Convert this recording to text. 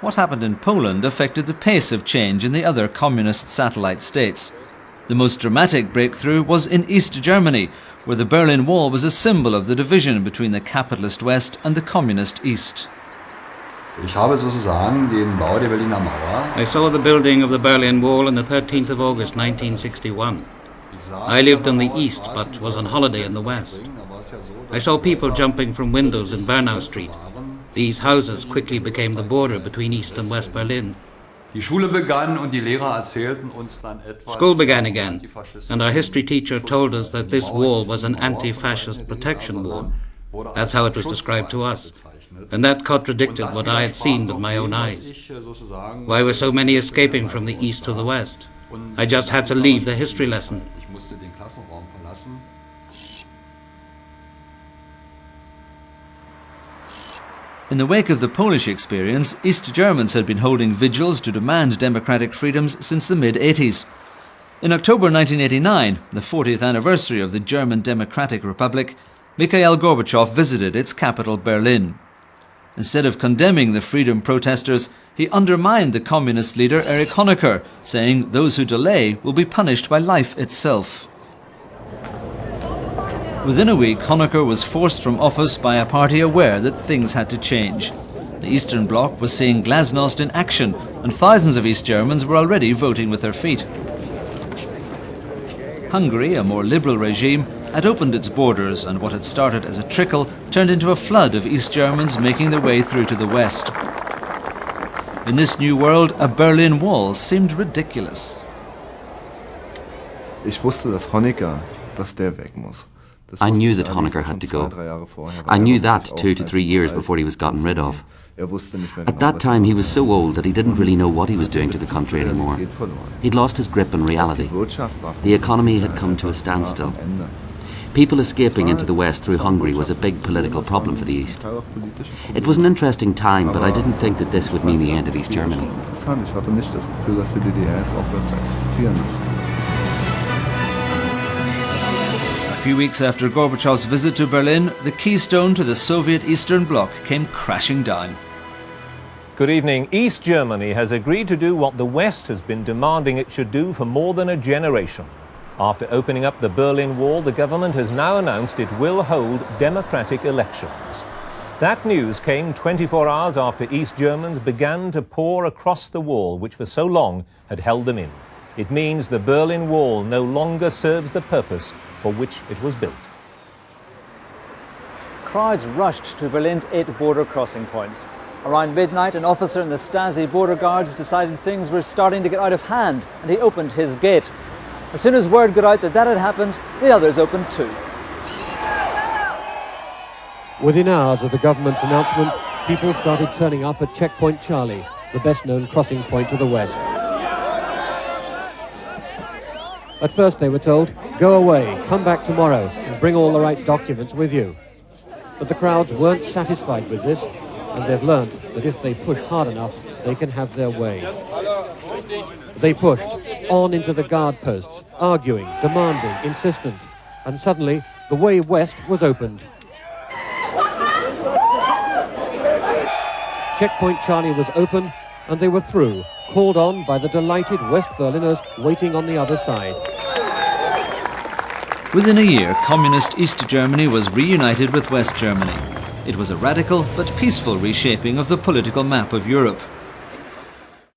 What happened in Poland affected the pace of change in the other communist satellite states. The most dramatic breakthrough was in East Germany, where the Berlin Wall was a symbol of the division between the capitalist West and the communist East. Ich habe sozusagen den Bau der Berliner Mauer. I saw the building of the Berlin Wall on the 13th of August 1961. I lived in the east but was on holiday in the west. I saw people jumping from windows in Bernau Street. These houses quickly became the border between East and West Berlin. School began again, and our history teacher told us that this wall was an anti-fascist protection wall. That's how it was described to us. And that contradicted what I had seen with my own eyes. Why were so many escaping from the east to the west? I just had to leave the history lesson. In the wake of the Polish experience, East Germans had been holding vigils to demand democratic freedoms since the mid-80s. In October 1989, the 40th anniversary of the German Democratic Republic, Mikhail Gorbachev visited its capital, Berlin. Instead of condemning the freedom protesters, he undermined the communist leader Erich Honecker, saying those who delay will be punished by life itself. Within a week, Honecker was forced from office by a party aware that things had to change. The Eastern Bloc was seeing glasnost in action, and thousands of East Germans were already voting with their feet. Hungary, a more liberal regime, had opened its borders, and what had started as a trickle turned into a flood of East Germans making their way through to the West. In this new world, a Berlin Wall seemed ridiculous. I knew that Honecker had to go. I knew that 2 to 3 years before he was gotten rid of. At that time he was so old that he didn't really know what he was doing to the country anymore. He'd lost his grip on reality. The economy had come to a standstill. People escaping into the West through Hungary was a big political problem for the East. It was an interesting time, but I didn't think that this would mean the end of East Germany. A few weeks after Gorbachev's visit to Berlin, the keystone to the Soviet Eastern Bloc came crashing down. Good evening. East Germany has agreed to do what the West has been demanding it should do for more than a generation. After opening up the Berlin Wall, the government has now announced it will hold democratic elections. That news came 24 hours after East Germans began to pour across the wall, which for so long had held them in. It means the Berlin Wall no longer serves the purpose for which it was built. Crowds rushed to Berlin's 8 border crossing points. Around midnight, an officer in the Stasi border guards decided things were starting to get out of hand, and he opened his gate. As soon as word got out that had happened, the others opened too. Within hours of the government's announcement, people started turning up at Checkpoint Charlie, the best-known crossing point to the west. At first they were told, go away, come back tomorrow, and bring all the right documents with you. But the crowds weren't satisfied with this, and they've learnt that if they push hard enough, they can have their way. They pushed on into the guard posts, arguing, demanding, insistent, and suddenly the way west was opened. Checkpoint Charlie was open, and they were through, called on by the delighted West Berliners waiting on the other side. Within a year, communist East Germany was reunited with West Germany. It was a radical but peaceful reshaping of the political map of Europe.